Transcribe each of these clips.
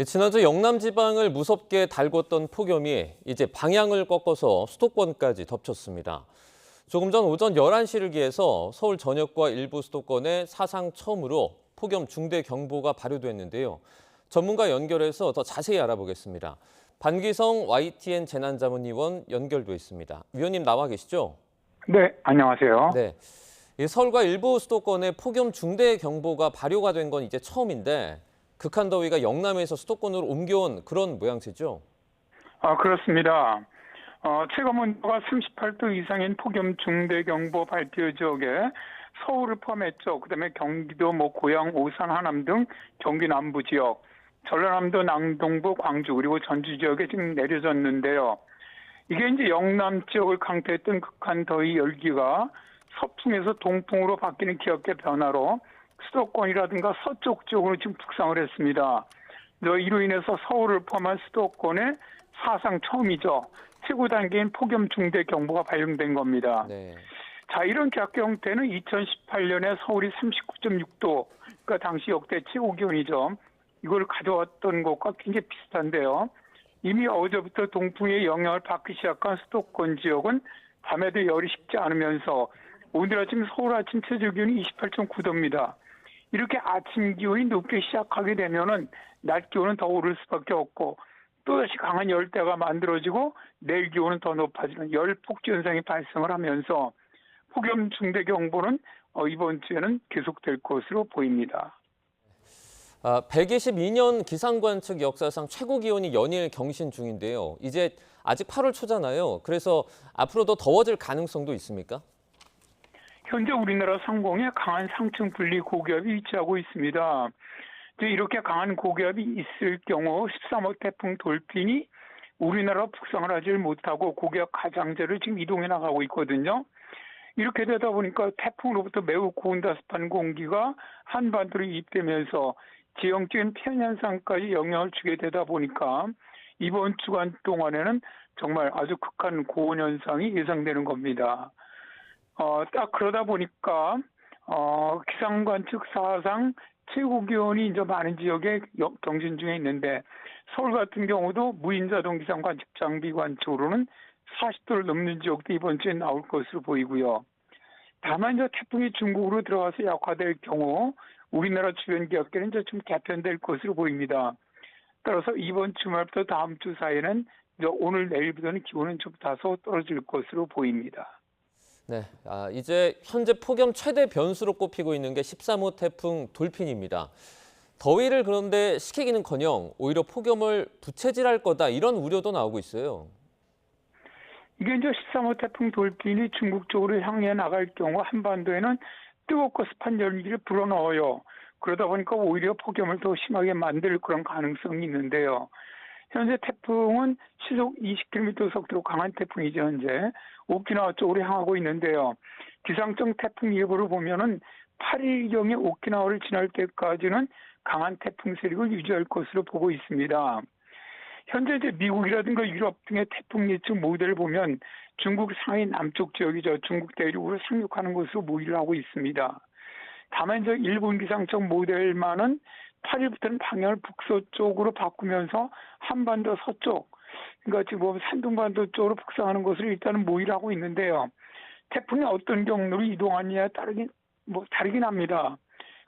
지난주 영남 지방을 무섭게 달궜던 폭염이 이제 방향을 꺾어서 수도권까지 덮쳤습니다. 조금 전 오전 11시를 기해서 서울 전역과 일부 수도권에 사상 처음으로 폭염 중대 경보가 발효됐는데요. 전문가 연결해서 더 자세히 알아보겠습니다. 반기성 YTN 재난자문위원 연결돼 있습니다. 위원님 나와 계시죠? 네, 안녕하세요. 네. 서울과 일부 수도권에 폭염 중대 경보가 발효가 된 건 이제 처음인데 극한 더위가 영남에서 수도권으로 옮겨온 그런 모양새죠? 그렇습니다. 체감 온도가 38도 이상인 폭염 중대경보 발표 지역에 서울을 포함했죠. 그다음에 경기도, 고양, 오산, 하남 등 경기 남부 지역, 전라남도, 남동부, 광주 그리고 전주 지역에 지금 내려졌는데요. 이게 이제 영남 지역을 강타했던 극한 더위 열기가 서풍에서 동풍으로 바뀌는 기압계 변화로 수도권이라든가 서쪽 지역으로 지금 북상을 했습니다. 이로 인해서 서울을 포함한 수도권에 사상 처음이죠. 최고 단계인 폭염 중대 경보가 발령된 겁니다. 네. 자, 이런 기압계 형태는 2018년에 서울이 39.6도, 그러니까 당시 역대 최고 기온이죠. 이걸 가져왔던 것과 굉장히 비슷한데요. 이미 어제부터 동풍의 영향을 받기 시작한 수도권 지역은 밤에도 열이 식지 않으면서 오늘 아침 서울 아침 최저 기온이 28.9도입니다. 이렇게 아침 기온이 높게 시작하게 되면은 낮 기온은 더 오를 수밖에 없고 또다시 강한 열대가 만들어지고 내일 기온은 더 높아지는 열폭주 현상이 발생을 하면서 폭염 중대 경보는 이번 주에는 계속될 것으로 보입니다. 122년 기상관측 역사상 최고 기온이 연일 경신 중인데요. 이제 아직 8월 초잖아요. 그래서 앞으로 더 더워질 가능성도 있습니까? 현재 우리나라 상공에 강한 상층 분리 고기압이 위치하고 있습니다. 이렇게 강한 고기압이 있을 경우 13호 태풍 돌핀이 우리나라 북상을 하지 못하고 고기압 가장자리를 지금 이동해 나가고 있거든요. 이렇게 되다 보니까 태풍으로부터 매우 고온다습한 공기가 한반도로 이입되면서 지형적인 피해현상까지 영향을 주게 되다 보니까 이번 주간 동안에는 정말 아주 극한 고온 현상이 예상되는 겁니다. 딱 그러다 보니까 기상관측 사상 최고 기온이 이제 많은 지역에 경신 중에 있는데 서울 같은 경우도 무인자동 기상관측 장비 관측으로는 40도를 넘는 지역도 이번 주에 나올 것으로 보이고요. 다만 이제 태풍이 중국으로 들어가서 약화될 경우 우리나라 주변 지역들은 이제 좀 개편될 것으로 보입니다. 따라서 이번 주말부터 다음 주 사이에는 이제 오늘 내일부터는 기온은 좀 다소 떨어질 것으로 보입니다. 네, 이제 현재 폭염 최대 변수로 꼽히고 있는 게 13호 태풍 돌핀입니다. 더위를 그런데 식히기는커녕 오히려 폭염을 부채질할 거다 이런 우려도 나오고 있어요. 이게 이제 13호 태풍 돌핀이 중국 쪽으로 향해 나갈 경우 한반도에는 뜨겁고 습한 열기를 불어넣어요. 그러다 보니까 오히려 폭염을 더 심하게 만들 그런 가능성이 있는데요. 현재 태풍은 시속 20km 속도로 강한 태풍이죠. 현재 오키나와 쪽으로 향하고 있는데요. 기상청 태풍 예보를 보면은 8일경에 오키나와를 지날 때까지는 강한 태풍 세력을 유지할 것으로 보고 있습니다. 현재 이제 미국이라든가 유럽 등의 태풍 예측 모델을 보면 중국 상해 남쪽 지역이죠. 중국 대륙으로 상륙하는 것으로 모의를 하고 있습니다. 다만 이제 일본 기상청 모델만은 8일부터는 방향을 북서쪽으로 바꾸면서 한반도 서쪽, 그러니까 지금 산둥반도 쪽으로 북상하는 것을 일단은 모의를 하고 있는데요. 태풍이 어떤 경로로 이동하느냐에 다르긴 합니다.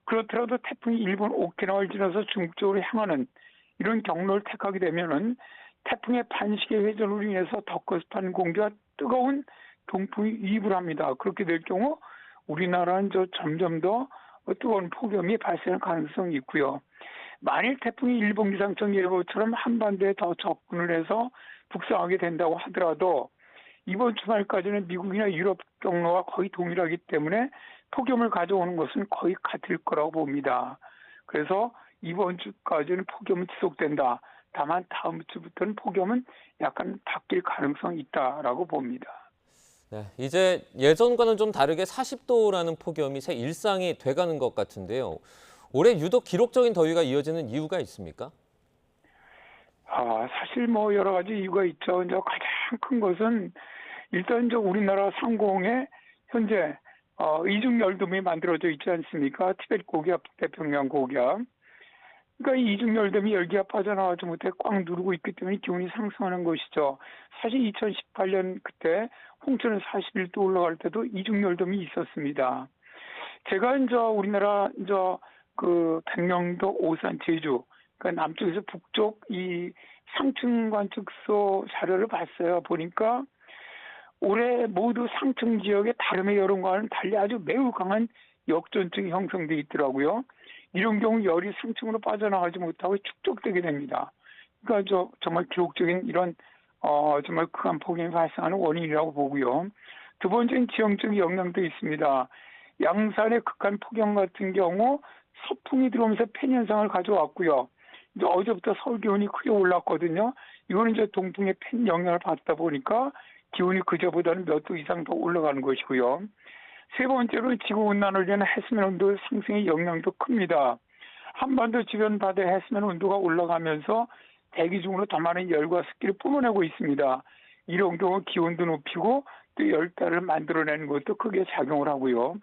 그렇더라도 태풍이 일본 오키나와를 지나서 중국 쪽으로 향하는 이런 경로를 택하게 되면은 태풍의 반시계 회전으로 인해서 덥고 습한 공기와 뜨거운 동풍이 유입을 합니다. 그렇게 될 경우 우리나라는 점점 더 뜨거운 폭염이 발생할 가능성이 있고요. 만일 태풍이 일본 기상청 예보처럼 한반도에 더 접근을 해서 북상하게 된다고 하더라도 이번 주말까지는 미국이나 유럽 경로와 거의 동일하기 때문에 폭염을 가져오는 것은 거의 같을 거라고 봅니다. 그래서 이번 주까지는 폭염은 지속된다. 다만 다음 주부터는 폭염은 약간 바뀔 가능성이 있다라고 봅니다. 네, 이제 예전과는 좀 다르게 40도라는 폭염이 새 일상이 돼가는 것 같은데요. 올해 유독 기록적인 더위가 이어지는 이유가 있습니까? 사실 여러 가지 이유가 있죠. 이제 가장 큰 것은 일단 이제 우리나라 상공에 현재 이중 열돔이 만들어져 있지 않습니까? 티벳 고기압, 북태평양 고기압. 그러니까 이 이중열대미 열기가 빠져나가지 못해 꽉 누르고 있기 때문에 기온이 상승하는 것이죠. 사실 2018년 그때 홍천은 41도 올라갈 때도 이중열대미 있었습니다. 제가 이제 우리나라 그 백령도, 오산, 제주, 그러니까 남쪽에서 북쪽 이 상층 관측소 자료를 봤어요. 보니까 올해 모두 상층 지역의 다름의 여름과는 달리 아주 매우 강한 역전층이 형성돼 있더라고요. 이런 경우 열이 상층으로 빠져나가지 못하고 축적되게 됩니다. 그러니까 정말 기록적인 이런 정말 극한 폭염이 발생하는 원인이라고 보고요. 두 번째는 지형적 영향도 있습니다. 양산의 극한 폭염 같은 경우 서풍이 들어오면서 팬 현상을 가져왔고요. 이제 어제부터 서울 기온이 크게 올랐거든요. 이거는 이제 동풍의 팬 영향을 받다 보니까 기온이 그저보다는 몇 도 이상 더 올라가는 것이고요. 세 번째로 지구온난화로 인한 해수면 온도 상승의 영향도 큽니다. 한반도 주변 바다의 해수면 온도가 올라가면서 대기 중으로 더 많은 열과 습기를 뿜어내고 있습니다. 이런 경우 기온도 높이고 또 열대를 만들어내는 것도 크게 작용을 하고요.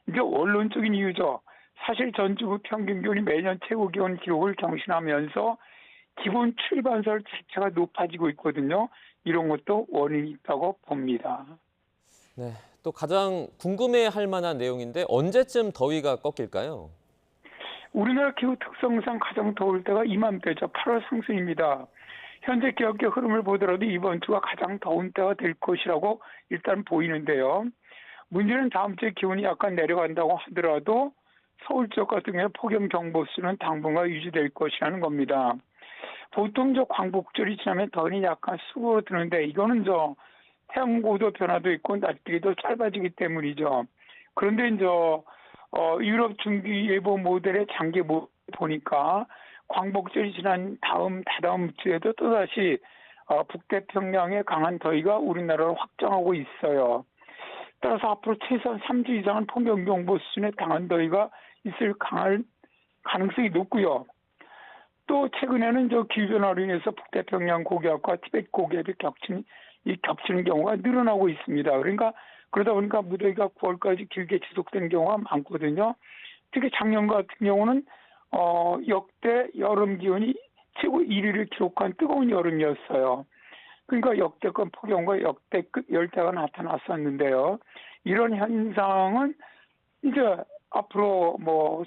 이제 원론적인 이유죠. 사실 전 지구 평균 기온이 매년 최고 기온 기록을 경신하면서 기본 출반설 자체가 높아지고 있거든요. 이런 것도 원인이 있다고 봅니다. 네, 또 가장 궁금해할 만한 내용인데 언제쯤 더위가 꺾일까요? 우리나라 기후 특성상 가장 더울 때가 이맘때죠. 8월 상순입니다. 현재 기압계 흐름을 보더라도 이번 주가 가장 더운 때가 될 것이라고 일단 보이는데요. 문제는 다음 주에 기온이 약간 내려간다고 하더라도 서울 지역 같은 경우에 폭염 경보수는 당분간 유지될 것이라는 겁니다. 보통 광복절이 지나면 더위는 약간 수그러드는데 이거는 태양 고도 변화도 있고 낮 길이도 짧아지기 때문이죠. 그런데 유럽 중기예보 모델의 장기 보니까 광복절이 지난 다다음 주에도 또다시 북태평양의 강한 더위가 우리나라를 확장하고 있어요. 따라서 앞으로 최소한 3주 이상은 폭염경보 수준의 강한 더위가 있을 가능성이 높고요. 또 최근에는 기후변화로 인해서 북태평양 고기압과 티베트 고기압이 겹치는 경우가 늘어나고 있습니다. 그러다 보니까 무더위가 9월까지 길게 지속되는 경우가 많거든요. 특히 작년 같은 경우는 역대 여름 기온이 최고 1위를 기록한 뜨거운 여름이었어요. 그러니까 역대급 폭염과 역대급 열대가 나타났었는데요. 이런 현상은 이제 앞으로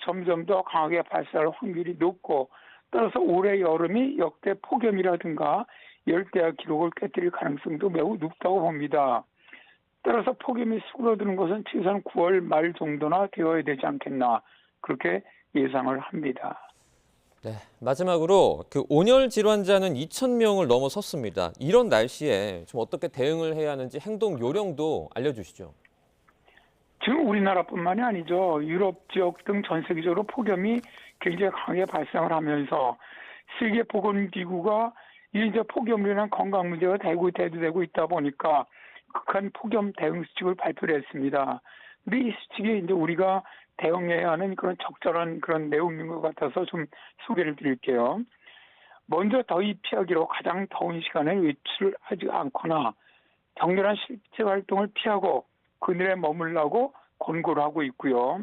점점 더 강하게 발생할 확률이 높고 따라서 올해 여름이 역대 폭염이라든가 열대야 기록을 깨뜨릴 가능성도 매우 높다고 봅니다. 따라서 폭염이 수그러드는 것은 최소한 9월 말 정도나 되어야 되지 않겠나 그렇게 예상을 합니다. 네, 마지막으로 온열 질환자는 2,000명을 넘어섰습니다. 이런 날씨에 좀 어떻게 대응을 해야 하는지 행동 요령도 알려주시죠. 지금 우리나라뿐만이 아니죠. 유럽 지역 등 전 세계적으로 폭염이 굉장히 강하게 발생을 하면서 세계보건기구가 이제 폭염으로 인한 건강 문제가 대두되고 있다 보니까 극한 폭염 대응 수칙을 발표를 했습니다. 근데 이 수칙이 이제 우리가 대응해야 하는 그런 적절한 그런 내용인 것 같아서 좀 소개를 드릴게요. 먼저 더위 피하기로 가장 더운 시간에 외출을 하지 않거나 격렬한 실제 활동을 피하고 그늘에 머물라고 권고를 하고 있고요.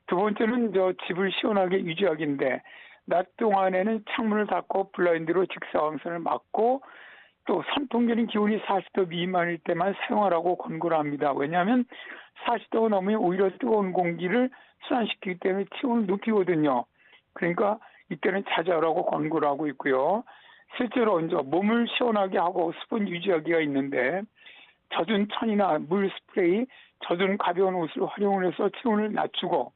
두 번째는 집을 시원하게 유지하기인데 낮 동안에는 창문을 닫고 블라인드로 직사광선을 막고 또 선풍기는 기온이 40도 미만일 때만 사용하라고 권고를 합니다. 왜냐하면 40도가 넘으면 오히려 뜨거운 공기를 순환시키기 때문에 체온을 높이거든요. 그러니까 이때는 자제하라고 권고를 하고 있고요. 실제로 몸을 시원하게 하고 수분 유지하기가 있는데 젖은 천이나 물 스프레이, 젖은 가벼운 옷을 활용을 해서 체온을 낮추고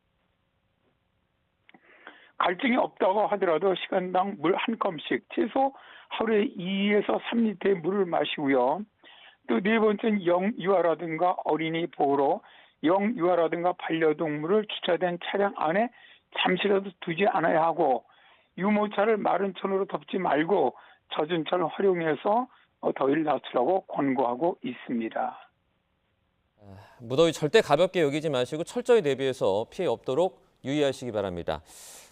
갈증이 없다고 하더라도 시간당 물 한 컵씩 최소 하루에 2에서 3리터의 물을 마시고요. 또 네 번째는 영유아라든가 어린이 보호로 영유아라든가 반려동물을 주차된 차량 안에 잠시라도 두지 않아야 하고 유모차를 마른 천으로 덮지 말고 젖은 천을 활용해서 더위를 낮추라고 권고하고 있습니다. 무더위 절대 가볍게 여기지 마시고 철저히 대비해서 피해 없도록 유의하시기 바랍니다.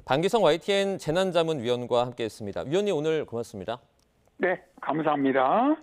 방기성 YTN 재난자문위원과 함께했습니다. 위원님 오늘 고맙습니다. 네, 감사합니다.